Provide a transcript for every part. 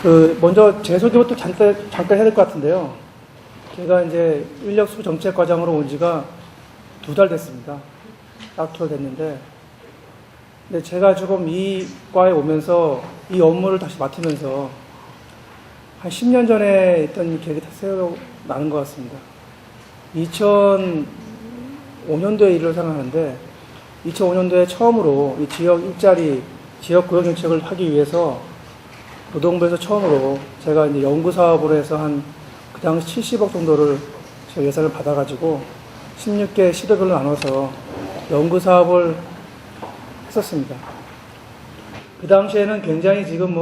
먼저 제 소개부터 잠깐 해야 될 것 같은데요. 제가 이제 인력수급 정책 과장으로 온 지가 2달 됐습니다. 딱 2달 됐는데, 근데 제가 조금 이 과에 오면서 이 업무를 다시 맡으면서 한 10년 전에 있던 계획이 다 생각나는 것 같습니다. 2005년도에 일을 생각하는데, 2005년도에 처음으로 이 지역 일자리, 지역 고용 정책을 하기 위해서 노동부에서 처음으로 제가 이제 연구 사업으로 해서 그 당시 70억 정도를 제가 예산을 받아가지고 16개 시도별로 나눠서 연구 사업을 했었습니다. 그 당시에는 굉장히 지금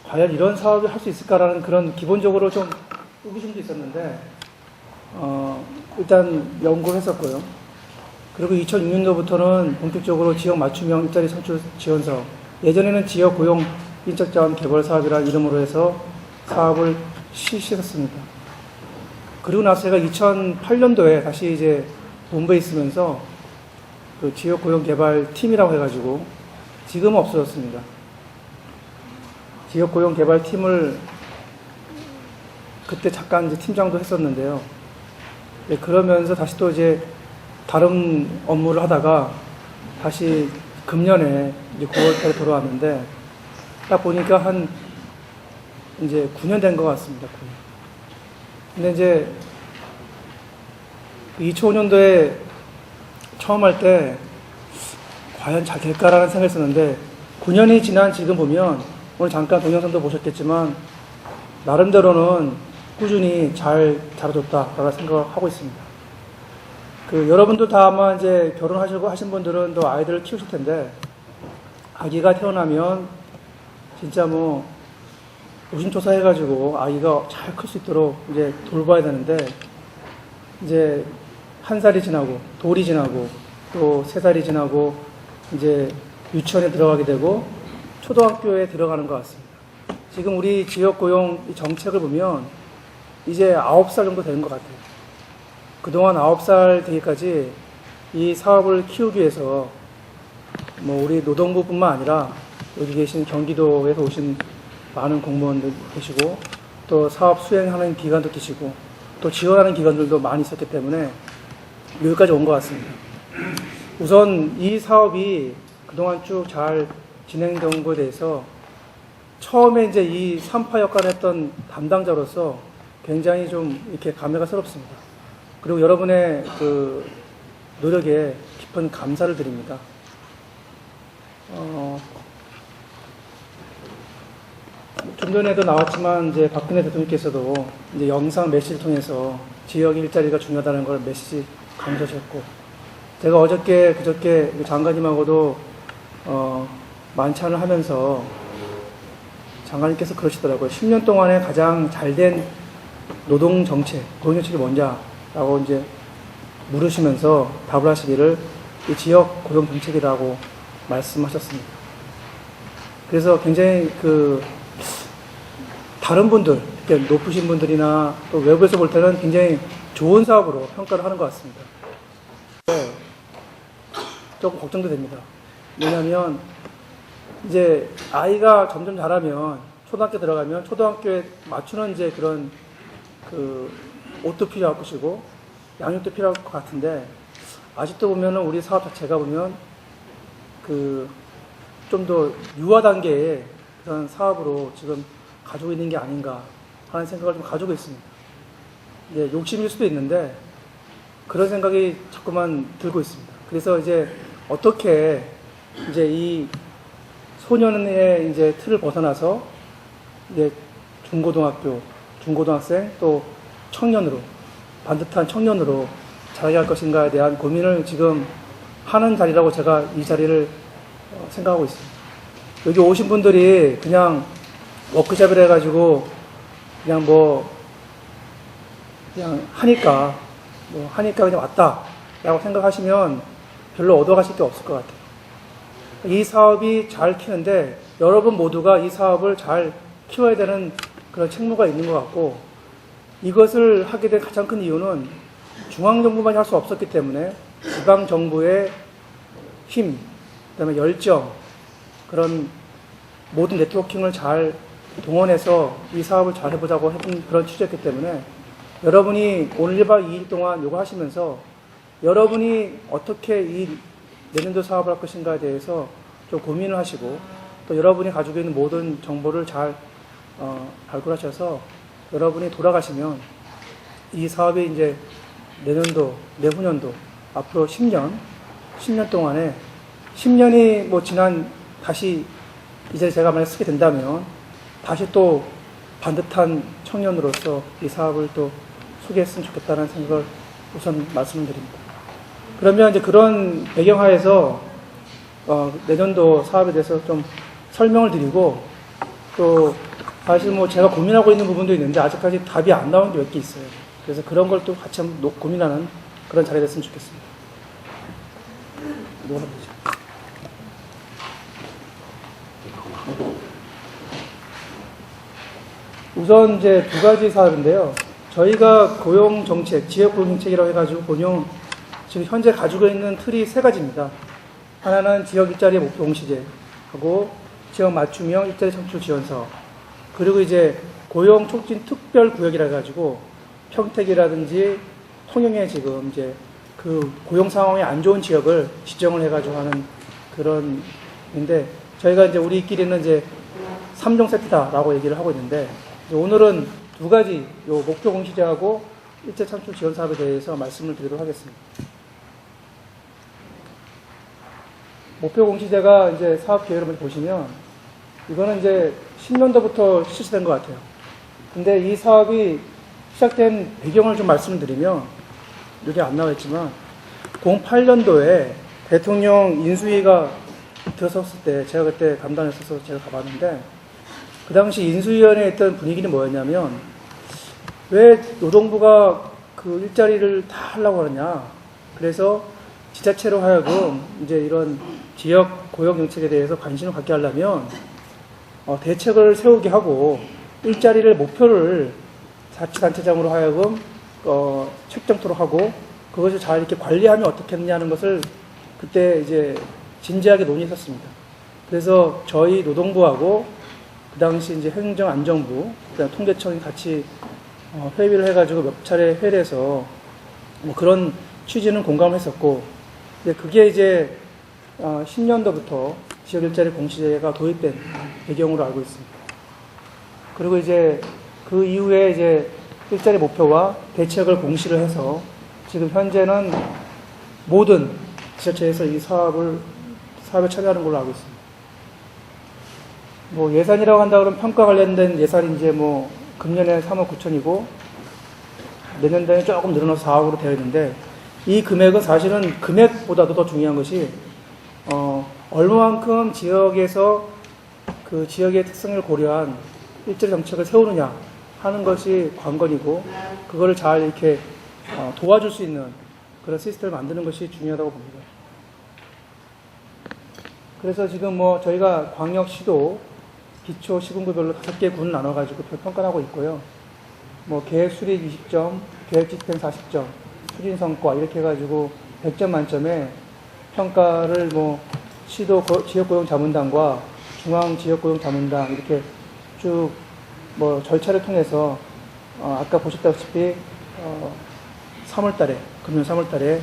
과연 이런 사업을 할 수 있을까라는 그런 기본적으로 좀 의구심도 있었는데, 일단 연구를 했었고요. 그리고 2006년도부터는 본격적으로 지역 맞춤형 일자리 창출 지원 사업, 예전에는 지역 고용 인적자원 개발 사업이라는 이름으로 해서 사업을 실시했습니다. 그리고 나서 제가 2008년도에 다시 이제 본부에 있으면서 그 지역 고용 개발 팀이라고 해가지고 지금은 없어졌습니다. 지역 고용 개발 팀을 그때 잠깐 이제 팀장도 했었는데요. 네, 그러면서 다시 또 이제 다른 업무를 하다가 다시 금년에 이제 9월달에 돌아왔는데, 딱 보니까 이제 9년 된 것 같습니다. 9년. 근데 이제 2005년도에 처음 할 때 과연 잘 될까라는 생각을 했었는데, 9년이 지난 지금 보면, 오늘 잠깐 동영상도 보셨겠지만 나름대로는 꾸준히 잘 다뤄줬다라고 생각을 하고 있습니다. 여러분들 다 아마 이제 결혼하시고 하신 분들은 또 아이들을 키우실 텐데, 아기가 태어나면 진짜 노심초사 해가지고 아기가 잘 클 수 있도록 이제 돌봐야 되는데, 이제 1살이 지나고, 돌이 지나고, 또 3살이 지나고, 이제 유치원에 들어가게 되고, 초등학교에 들어가는 것 같습니다. 지금 우리 지역 고용 정책을 보면 이제 9살 정도 되는 것 같아요. 그동안 9살 되기까지 이 사업을 키우기 위해서 우리 노동부뿐만 아니라 여기 계신 경기도에서 오신 많은 공무원들 계시고, 또 사업 수행하는 기관도 계시고, 또 지원하는 기관들도 많이 있었기 때문에 여기까지 온 것 같습니다. 우선 이 사업이 그동안 쭉 잘 진행된 것에 대해서 처음에 이제 이 3파 역할을 했던 담당자로서 굉장히 좀 이렇게 감회가 새롭습니다. 그리고 여러분의 그 노력에 깊은 감사를 드립니다. 좀 전에도 나왔지만 이제 박근혜 대통령께서도 이제 영상 메시지를 통해서 지역 일자리가 중요하다는 걸 메시지 강조하셨고, 제가 어저께 그저께 장관님하고도 만찬을 하면서 장관님께서 그러시더라고요. 10년 동안에 가장 잘된 노동 정책, 고용 정책이 뭐냐라고 이제 물으시면서 답을 하시기를 이 지역 고용 정책이라고 말씀하셨습니다. 그래서 굉장히 다른 분들, 높으신 분들이나 또 외부에서 볼 때는 굉장히 좋은 사업으로 평가를 하는 것 같습니다. 네, 조금 걱정도 됩니다. 왜냐하면 이제 아이가 점점 자라면 초등학교 들어가면 초등학교에 맞추는 이제 그런 옷도 필요할 것이고 양육도 필요할 것 같은데, 아직도 보면은 우리 사업 자체가 보면 좀 더 유아 단계의 그런 사업으로 지금 가지고 있는 게 아닌가 하는 생각을 좀 가지고 있습니다. 네, 욕심일 수도 있는데 그런 생각이 자꾸만 들고 있습니다. 그래서 이제 어떻게 이제 이 소년의 이제 틀을 벗어나서 이제 중고등학교, 중고등학생 또 청년으로, 반듯한 청년으로 자라게 할 것인가에 대한 고민을 지금 하는 자리라고 제가 이 자리를 생각하고 있습니다. 여기 오신 분들이 그냥 워크숍을 해가지고 그냥 하니까 그냥 왔다라고 생각하시면 별로 얻어가실 게 없을 것 같아요. 이 사업이 잘 키는데 여러분 모두가 이 사업을 잘 키워야 되는 그런 책무가 있는 것 같고, 이것을 하게 된 가장 큰 이유는 중앙정부만이 할 수 없었기 때문에 지방정부의 힘, 그다음에 열정, 그런 모든 네트워킹을 잘 동원해서 이 사업을 잘 해보자고 해본 그런 취지였기 때문에 여러분이 오늘 1박 2일 동안 요거 하시면서 여러분이 어떻게 이 내년도 사업을 할 것인가에 대해서 좀 고민을 하시고 또 여러분이 가지고 있는 모든 정보를 잘 발굴하셔서 여러분이 돌아가시면 이 사업이 이제 내년도, 내후년도 앞으로 10년 동안에 10년이 뭐 지난 다시 이제 제가 만약 쓰게 된다면 다시 또 반듯한 청년으로서 이 사업을 또 소개했으면 좋겠다는 생각을 우선 말씀을 드립니다. 그러면 이제 그런 배경하에서 내년도 사업에 대해서 좀 설명을 드리고 또 사실 뭐 제가 고민하고 있는 부분도 있는데 아직까지 답이 안 나온 게 몇 개 있어요. 그래서 그런 걸 또 같이 한번 고민하는 그런 자리가 됐으면 좋겠습니다. 이거 하나 보죠. 우선 이제 두 가지 사업인데요. 저희가 고용정책, 지역고용정책이라고 해가지고 지금 현재 가지고 있는 틀이 세 가지입니다. 하나는 지역 일자리 목표 공시제하고 지역 맞춤형 일자리 창출 지원 사업, 그리고 이제 고용 촉진 특별 구역이라 해가지고 평택이라든지 통영에 지금 이제 그 고용 상황이 안 좋은 지역을 지정을 해가지고 하는 그런 인데 저희가 이제 우리끼리는 이제 3종 세트다라고 얘기를 하고 있는데 오늘은 두 가지 요 목표 공시제하고 일자리 창출 지원 사업에 대해서 말씀을 드리도록 하겠습니다. 목표 공시제가 이제 사업 계획을 보시면 이거는 이제 10년도부터 실시된 것 같아요. 근데 이 사업이 시작된 배경을 좀 말씀을 드리면 여기 안 나와 있지만 08년도에 대통령 인수위가 들어섰을 때 제가 그때 담당했어서 제가 가봤는데 그 당시 인수위원회에 있던 분위기는 뭐였냐면 왜 노동부가 그 일자리를 다 하려고 하느냐. 그래서 지자체로 하여금 이제 이런 지역 고용 정책에 대해서 관심을 갖게 하려면 대책을 세우게 하고 일자리를 목표를 자치단체장으로 하여금 책정토록 하고 그것을 잘 이렇게 관리하면 어떻겠느냐는 것을 그때 이제 진지하게 논의했었습니다. 그래서 저희 노동부하고 그 당시 이제 행정안전부, 그다음 통계청이 같이 회의를 해가지고 몇 차례 회의를 해서 뭐 그런 취지는 공감했었고, 근데 그게 이제 10년도부터 지역 일자리 공시제가 도입된 배경으로 알고 있습니다. 그리고 이제 그 이후에 이제 일자리 목표와 대책을 공시를 해서 지금 현재는 모든 지자체에서 이 사업에 참여하는 걸로 알고 있습니다. 뭐 예산이라고 한다 그러면 평가 관련된 예산이 이제 뭐 금년에 3억 9천이고 내년도에 조금 늘어나서 4억으로 되어 있는데 이 금액은 사실은 금액보다도 더 중요한 것이 얼마만큼 지역에서 그 지역의 특성을 고려한 일자리 정책을 세우느냐 하는 것이 관건이고 그거를 잘 이렇게 도와줄 수 있는 그런 시스템을 만드는 것이 중요하다고 봅니다. 그래서 지금 뭐 저희가 광역시도 기초 시군구별로 5개 군을 나눠가지고 평가를 하고 있고요. 뭐 계획 수립 20점, 계획 집행 40점, 추진 성과 이렇게 해가지고 100점 만점에 평가를 뭐 시도 지역고용자문단과 중앙지역고용자문단 이렇게 쭉 뭐 절차를 통해서 아까 보셨다시피 3월달에 금년 3월달에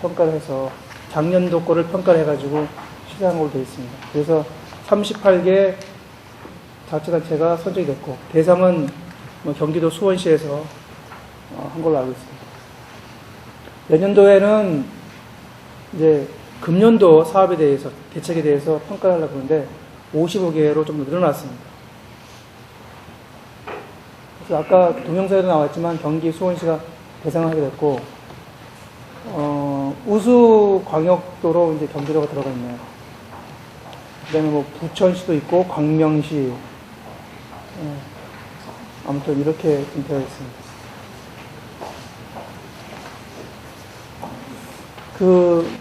평가를 해서 작년도 거를 평가를 해가지고 시작한 걸로 되어 있습니다. 그래서 38개 자치단체가 선정이 됐고 대상은 뭐 경기도 수원시에서 한 걸로 알고 있습니다. 내년도에는 이제 금년도 사업에 대해서 대책에 대해서 평가를 하려고 하는데 55개로 좀 늘어났습니다. 그래서 아까 동영상에도 나왔지만 경기 수원시가 대상을 하게 됐고 우수광역도로 이제 경기도가 들어가 있네요. 그다음에 뭐 부천시도 있고 광명시 아무튼 이렇게 좀 되어 있습니다.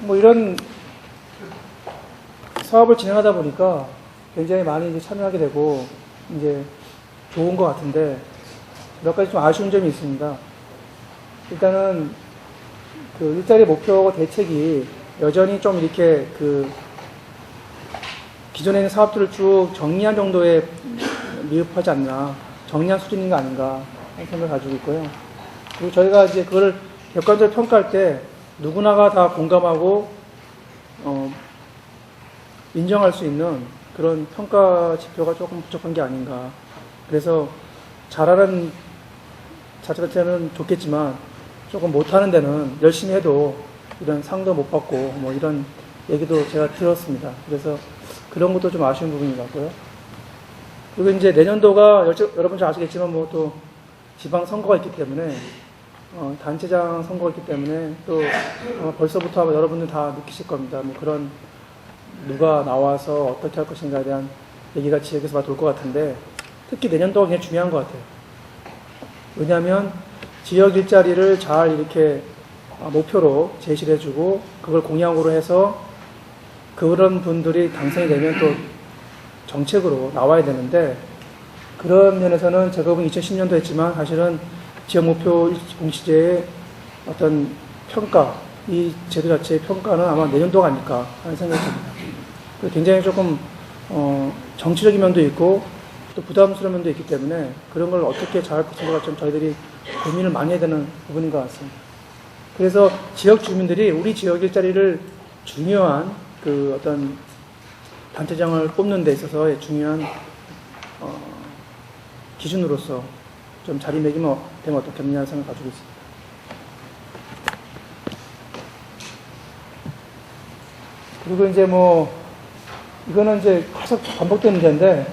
뭐 이런 사업을 진행하다 보니까 굉장히 많이 이제 참여하게 되고 이제 좋은 것 같은데 몇 가지 좀 아쉬운 점이 있습니다. 일단은 그 일자리 목표와 대책이 여전히 좀 이렇게 그 기존에 있는 사업들을 쭉 정리한 정도의 미흡하지 않나, 정리한 수준인 거 아닌가 하는 생각을 가지고 있고요. 그리고 저희가 이제 그걸 객관적으로 평가할 때 누구나가 다 공감하고 인정할 수 있는 그런 평가 지표가 조금 부족한 게 아닌가. 그래서 잘하는 자체는 좋겠지만 조금 못하는 데는 열심히 해도 이런 상도 못 받고 뭐 이런 얘기도 제가 들었습니다. 그래서 그런 것도 좀 아쉬운 부분인 것 같고요. 그리고 이제 내년도가 여러분 잘 아시겠지만 뭐 또 지방 선거가 있기 때문에 단체장 선거가 있기 때문에 또 벌써부터 아마 여러분들 다 느끼실 겁니다. 뭐 그런 누가 나와서 어떻게 할 것인가에 대한 얘기가 지역에서 막 돌 것 같은데 특히 내년도가 굉장히 중요한 것 같아요. 왜냐하면 지역 일자리를 잘 이렇게 목표로 제시를 해주고 그걸 공약으로 해서 그런 분들이 당선이 되면 또 정책으로 나와야 되는데 그런 면에서는 제가 보면 2010년도 했지만 사실은 지역 목표 공시제의 어떤 평가, 이 제도 자체의 평가는 아마 내년도가 아닐까 하는 생각이 듭니다. 굉장히 조금 정치적인 면도 있고 또 부담스러운 면도 있기 때문에 그런 걸 어떻게 잘할 것인가 좀 저희들이 고민을 많이 해야 되는 부분인 것 같습니다. 그래서 지역 주민들이 우리 지역 일자리를 중요한 그 어떤 단체장을 뽑는 데 있어서의 중요한 기준으로서 좀 자리매김이 되면 어떻겠느냐는 생각을 가지고 있습니다. 그리고 이제 뭐 이거는 이제 계속 반복되는 문제인데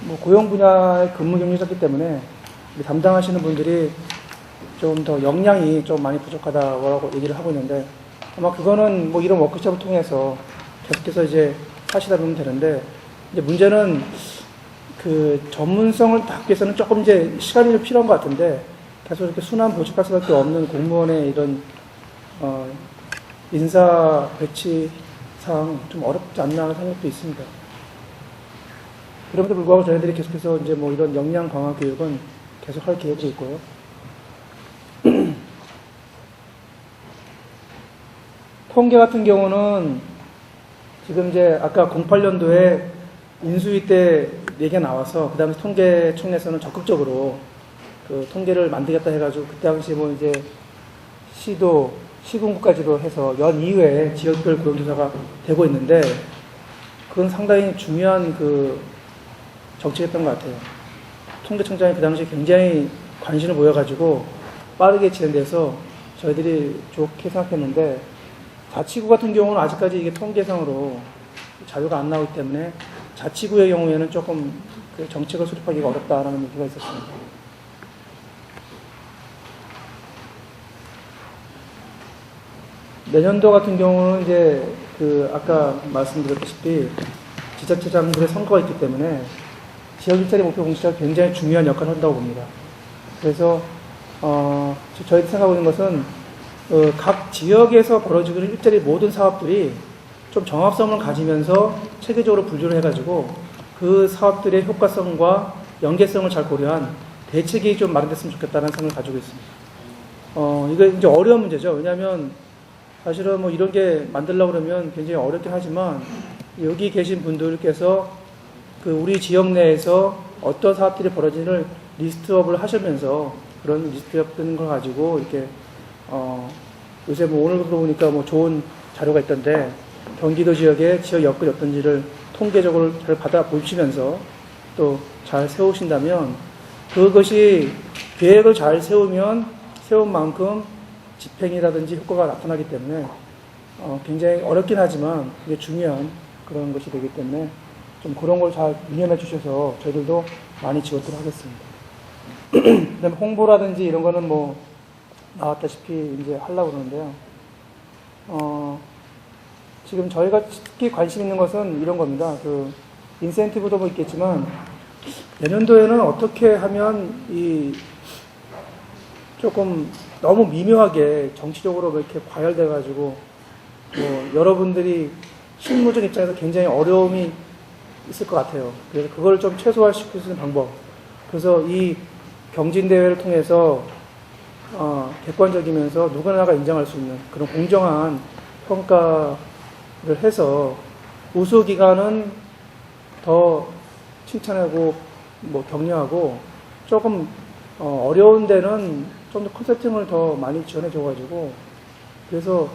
뭐 고용 분야의 근무 경력이기 때문에 담당하시는 분들이 좀 더 역량이 좀 많이 부족하다고 얘기를 하고 있는데 아마 그거는 뭐 이런 워크숍을 통해서 계속해서 이제 하시다 보면 되는데 이제 문제는 그 전문성을 닦기 위해서는 조금 이제 시간이 좀 필요한 것 같은데 계속 이렇게 순환 보직할 수밖에 없는 공무원의 이런 인사 배치상 좀 어렵지 않나 하는 생각도 있습니다. 그럼에도 불구하고 저희들이 계속해서 이제 뭐 이런 역량 강화 교육은 계속 할 계획이 있고요. 통계 같은 경우는 지금 이제 아까 08년도에 인수위 때 얘기가 나와서 그 다음에 통계청에서는 적극적으로 그 통계를 만들겠다 해가지고 그때 당시 뭐 이제 시도, 시군구까지도 해서 연 2회 지역별 고용조사가 되고 있는데 그건 상당히 중요한 그 정책이었던 것 같아요. 통계청장이 그 당시 굉장히 관심을 보여가지고 빠르게 진행돼서 저희들이 좋게 생각했는데 자치구 같은 경우는 아직까지 이게 통계상으로 자료가 안 나오기 때문에 자치구의 경우에는 조금 그 정책을 수립하기가 어렵다라는 얘기가 있었습니다. 내년도 같은 경우는 이제 그 아까 말씀드렸다시피 지자체장들의 선거가 있기 때문에 지역 일자리 목표 공시가 굉장히 중요한 역할을 한다고 봅니다. 그래서 저희가 생각하고 있는 것은 각 지역에서 벌어지고 있는 일자리 모든 사업들이 좀 정합성을 가지면서 체계적으로 분류를 해가지고 그 사업들의 효과성과 연계성을 잘 고려한 대책이 좀 마련됐으면 좋겠다는 생각을 가지고 있습니다. 이거 이제 어려운 문제죠. 왜냐하면 사실은 뭐 이런 게 만들려고 그러면 굉장히 어렵긴 하지만 여기 계신 분들께서 그 우리 지역 내에서 어떤 사업들이 벌어지는 리스트업을 하시면서 그런 리스트업 되는 걸 가지고 이렇게 요새 뭐 오늘 들어보니까 뭐 좋은 자료가 있던데 경기도 지역의 지역 여건이 어떤지를 통계적으로 잘 받아 보시면서 또 잘 세우신다면 그것이 계획을 잘 세우면 세운 만큼 집행이라든지 효과가 나타나기 때문에 굉장히 어렵긴 하지만 이게 중요한 그런 것이 되기 때문에 좀 그런 걸 잘 이해해 주셔서 저희들도 많이 지원을 하겠습니다. 그다음에 홍보라든지 이런 거는 뭐 나왔다시피 이제 하려고 그러는데요. 지금 저희가 특히 관심 있는 것은 이런 겁니다. 그 인센티브도 뭐 있겠지만 내년도에는 어떻게 하면 이 조금 너무 미묘하게 정치적으로 이렇게 과열돼 가지고 뭐 여러분들이 실무적 입장에서 굉장히 어려움이 있을 것 같아요. 그래서 그걸 좀 최소화시킬 수 있는 방법. 그래서 이 경진대회를 통해서 객관적이면서 누구나가 인정할 수 있는 그런 공정한 평가를 해서 우수기관은 더 칭찬하고 뭐 격려하고 조금 어려운 데는 좀 더 컨설팅을 더 많이 지원해 줘가지고 그래서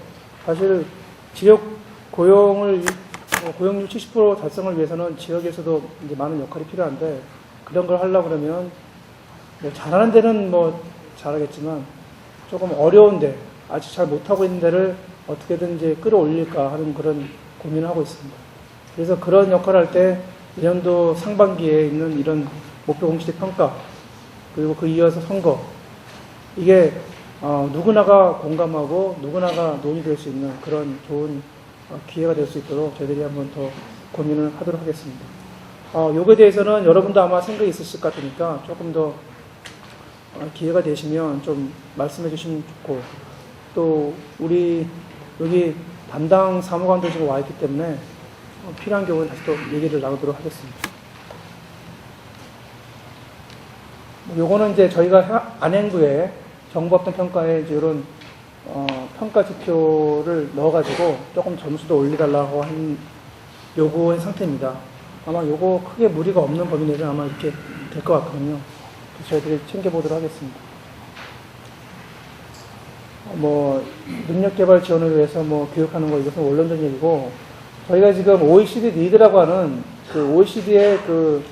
사실 지역 고용을 고용률 70% 달성을 위해서는 지역에서도 이제 많은 역할이 필요한데 그런 걸 하려고 그러면 뭐 잘하는 데는 뭐 잘하겠지만 조금 어려운데 아직 잘 못하고 있는 데를 어떻게든 이제 끌어올릴까 하는 그런 고민을 하고 있습니다. 그래서 그런 역할을 할 때 내년도 상반기에 있는 이런 목표 공시제 평가 그리고 그 이어서 선거 이게 누구나가 공감하고 누구나가 논의될 수 있는 그런 좋은 기회가 될 수 있도록 저희들이 한번 더 고민을 하도록 하겠습니다. 요거에 대해서는 여러분도 아마 생각이 있으실 것 같으니까 조금 더 기회가 되시면 좀 말씀해 주시면 좋고 또 우리 여기 담당 사무관도 지금 와 있기 때문에 필요한 경우는 다시 또 얘기를 나누도록 하겠습니다. 요거는 이제 저희가 안행부에 정보합동 평가에 이제 이런 평가 지표를 넣어가지고 조금 점수도 올려달라고 한 요구의 상태입니다. 아마 요거 크게 무리가 없는 범위 내에서 아마 이렇게 될 것 같거든요. 그래서 저희들이 챙겨보도록 하겠습니다. 능력개발 지원을 위해서 교육하는 거 이것은 원론적 얘기고 저희가 지금 OECD 리드라고 하는 그 OECD의 그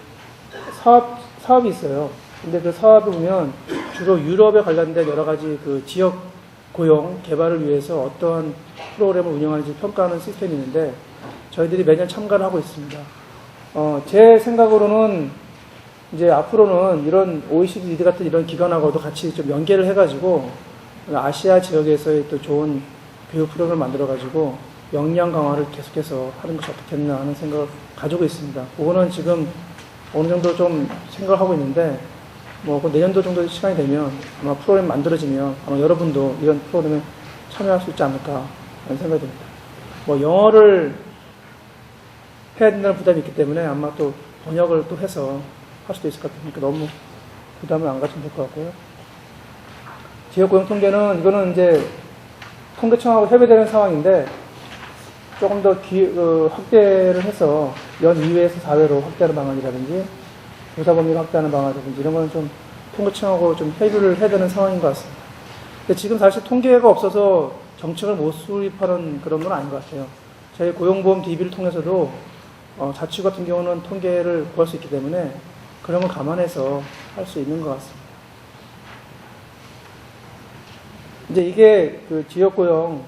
사업이 있어요. 근데 그 사업을 보면 주로 유럽에 관련된 여러 가지 그 지역 고용 개발을 위해서 어떠한 프로그램을 운영하는지 평가하는 시스템이 있는데 저희들이 매년 참가를 하고 있습니다. 제 생각으로는 이제 앞으로는 이런 OECD 리드 같은 이런 기관하고도 같이 좀 연계를 해가지고 아시아 지역에서의 또 좋은 교육 프로그램을 만들어가지고 역량 강화를 계속해서 하는 것이 어떻겠나 하는 생각을 가지고 있습니다. 그거는 지금 어느 정도 좀 생각을 하고 있는데 내년도 정도 시간이 되면 아마 프로그램 만들어지면 아마 여러분도 이런 프로그램에 참여할 수 있지 않을까 하는 생각이 듭니다. 영어를 해야 된다는 부담이 있기 때문에 아마 또 번역을 또 해서 할 수도 있을 것 같으니까 너무 부담을 안 가지면 될 것 같고요. 지역고용 통계는 이거는 이제 통계청하고 협의되는 상황인데 조금 더 확대를 해서 연 2회에서 4회로 확대하는 방안이라든지 조사 범위를 확대하는 방안이라든지 이런 거는 좀 통계청하고 좀 협의를 해야 되는 상황인 것 같습니다. 근데 지금 사실 통계가 없어서 정책을 못 수립하는 그런 건 아닌 것 같아요. 저희 고용보험 DB를 통해서도 자치 같은 경우는 통계를 구할 수 있기 때문에 그런 걸 감안해서 할 수 있는 것 같습니다. 이제 이게 그 지역고용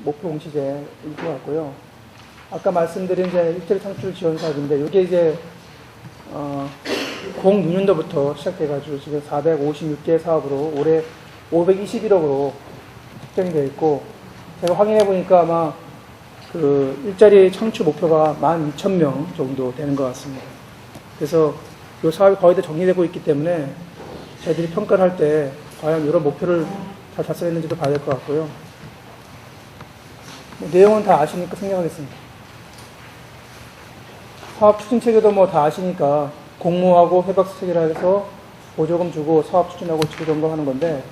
목표 공시제일 것 같고요. 아까 말씀드린 이제 일자리 창출 지원 사업인데 이게 이제 06년도부터 시작돼가지고 지금 456개 사업으로 올해 521억으로 책정이 되어 있고 제가 확인해 보니까 아마 그 일자리 창출 목표가 12,000명 정도 되는 것 같습니다. 그래서 이 사업이 거의 다 정리되고 있기 때문에 저희들이 평가를 할 때 과연 이런 목표를 잘 달성했는지도 봐야 될 것 같고요. 내용은 다 아시니까 생략하겠습니다. 사업 추진 체계도 다 아시니까 공모하고 회박수 체계라 해서 보조금 주고 사업 추진하고 지구 점검하는 건데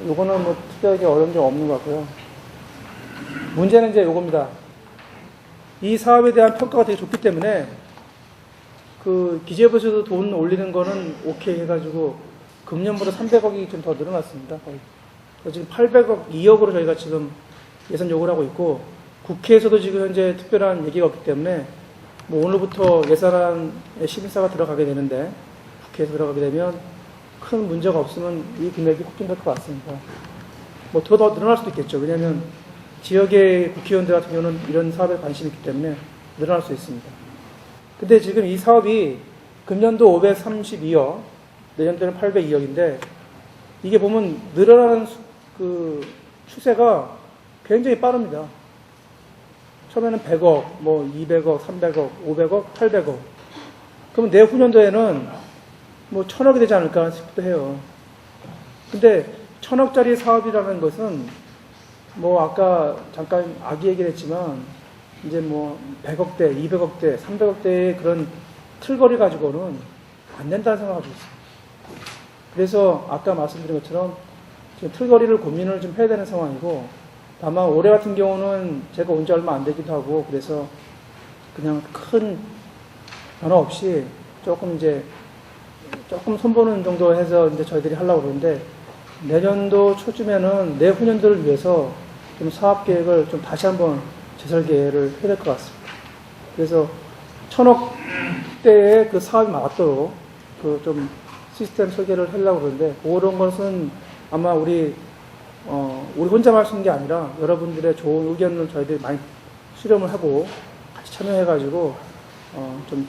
요거는 특별하게 어려운 점 없는 것 같고요. 문제는 이제 요겁니다. 이 사업에 대한 평가가 되게 좋기 때문에 그 기재부에서도 돈 올리는 거는 오케이 해가지고 금년보다 300억이 좀 더 늘어났습니다. 지금 800억, 2억으로 저희가 지금 예산 요구를 하고 있고 국회에서도 지금 현재 특별한 얘기가 없기 때문에 오늘부터 예산안에 심사가 들어가게 되는데 국회에서 들어가게 되면 큰 문제가 없으면 이 금액이 확정될 것 같습니다. 더 늘어날 수도 있겠죠. 왜냐하면 지역의 국회의원들 같은 경우는 이런 사업에 관심이 있기 때문에 늘어날 수 있습니다. 근데 지금 이 사업이 금년도 532억, 내년도는 802억인데 이게 보면 늘어나는 그 추세가 굉장히 빠릅니다. 처음에는 100억, 200억, 300억, 500억, 800억. 그러면 내후년도에는 1000억이 되지 않을까 싶기도 해요. 근데 1000억짜리 사업이라는 것은 아까 잠깐 아기 얘기를 했지만 이제 100억대, 200억대, 300억대의 그런 틀거리 가지고는 안 된다는 생각을 가지고 있습니다. 그래서 아까 말씀드린 것처럼 지금 틀거리를 고민을 좀 해야 되는 상황이고 다만 올해 같은 경우는 제가 온 지 얼마 안 되기도 하고 그래서 그냥 큰 변화 없이 조금 손보는 정도 해서 이제 저희들이 하려고 그러는데, 내년도 초쯤에는 내후년도를 위해서 좀 사업 계획을 좀 다시 한번 재설계를 해야 될 것 같습니다. 그래서 1,000억대의 그 사업이 맞도록 그 좀 시스템 설계를 하려고 그러는데, 그런 것은 아마 우리 혼자만 할 수 있는 게 아니라 여러분들의 좋은 의견을 저희들이 많이 수렴을 하고 같이 참여해가지고 좀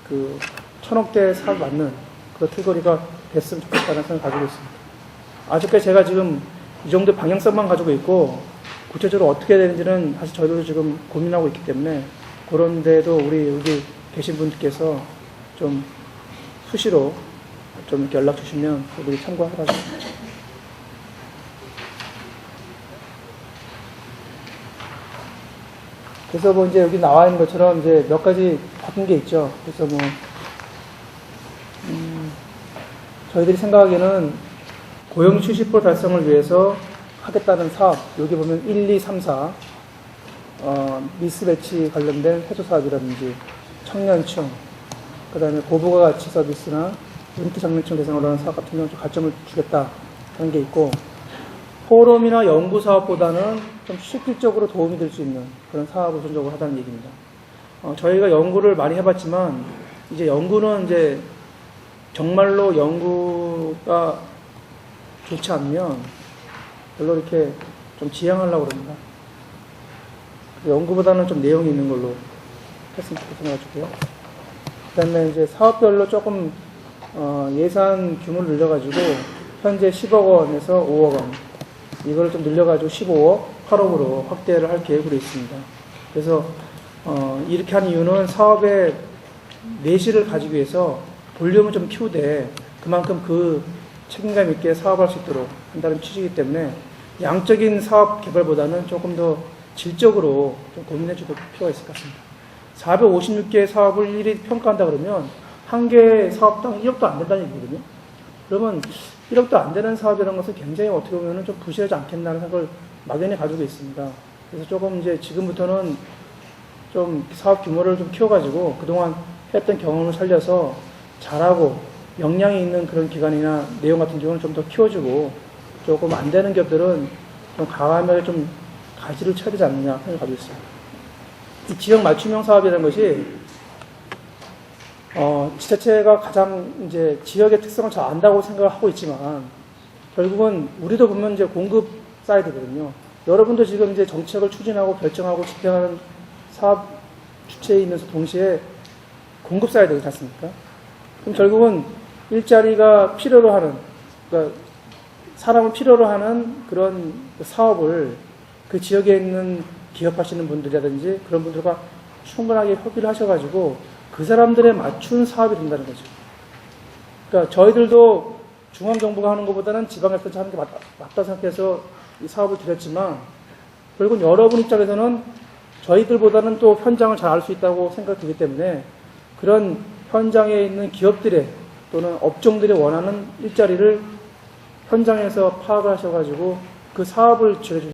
그 1,000억대 사업 맞는 그 틀거리가 됐으면 좋겠다는 생각을 가지고 있습니다. 아직까지 제가 지금 이 정도 방향성만 가지고 있고 구체적으로 어떻게 해야 되는지는 사실 저희도 지금 고민하고 있기 때문에, 그런 데도 우리 여기 계신 분들께서 좀 수시로 좀 이렇게 연락 주시면 우리 참고하도록 하겠습니다. 그래서 뭐 이제 여기 나와 있는 것처럼 이제 몇 가지 바뀐 게 있죠. 그래서 뭐 저희들이 생각하기에는 고용 70% 달성을 위해서 하겠다는 사업, 여기 보면 1, 2, 3, 4 미스매치 관련된 해소 사업이라든지 청년층, 그 다음에 고부가 가치 서비스나 은퇴 장년층 대상으로 하는 사업 같은 경우는 좀 가점을 주겠다 하는 게 있고, 포럼이나 연구 사업보다는 좀 실질적으로 도움이 될 수 있는 그런 사업을 우선적으로 하자는 얘기입니다. 저희가 연구를 많이 해봤지만, 이제 연구는 이제 정말로 연구가 좋지 않으면 별로 이렇게 좀 지향하려고 그럽니다. 연구보다는 좀 내용이 있는 걸로 했으면 좋겠어가지고요. 그 다음에 이제 사업별로 조금 예산 규모를 늘려가지고 현재 10억 원에서 5억 원, 이거를 좀 늘려가지고 15억, 8억으로 확대를 할 계획으로 있습니다. 그래서 이렇게 한 이유는 사업의 내실을 가지기 위해서 볼륨을 좀 키우되 그만큼 그 책임감 있게 사업할 수 있도록 한다는 취지이기 때문에, 양적인 사업 개발보다는 조금 더 질적으로 좀 고민해 줄 필요가 있을 것 같습니다. 456개의 사업을 일일이 평가한다 그러면 한 개의 사업당 1억도 안 된다는 얘기거든요. 그러면 1억도 안 되는 사업이라는 것은 굉장히 어떻게 보면 좀 부실하지 않겠나는 생각을 막연히 가지고 있습니다. 그래서 조금 이제 지금부터는 좀 사업 규모를 좀 키워가지고 그동안 했던 경험을 살려서 잘하고 역량이 있는 그런 기관이나 내용 같은 경우는 좀 더 키워주고, 조금 안 되는 기업들은 좀 강하게 좀 가지를 쳐야 되지 않느냐 생각을 가지고 있습니다. 이 지역 맞춤형 사업이라는 것이 지자체가 가장 이제 지역의 특성을 잘 안다고 생각을 하고 있지만, 결국은 우리도 보면 이제 공급 사이드거든요. 여러분도 지금 이제 정책을 추진하고 결정하고 집행하는 사업 주체이면서 동시에 공급 사이드지 않습니까? 그럼 결국은 일자리가 필요로 하는, 그러니까 사람을 필요로 하는 그런 사업을 그 지역에 있는 기업하시는 분들이라든지 그런 분들과 충분하게 협의를 하셔가지고 그 사람들에 맞춘 사업이 된다는 거죠. 그러니까 저희들도 중앙정부가 하는 것보다는 지방에서 하는 게 맞다 생각해서 이 사업을 드렸지만, 결국은 여러분 입장에서는 저희들보다는 또 현장을 잘 알 수 있다고 생각되기 때문에, 그런 현장에 있는 기업들의 또는 업종들이 원하는 일자리를 현장에서 파악을 하셔가지고 그 사업을 지어주시면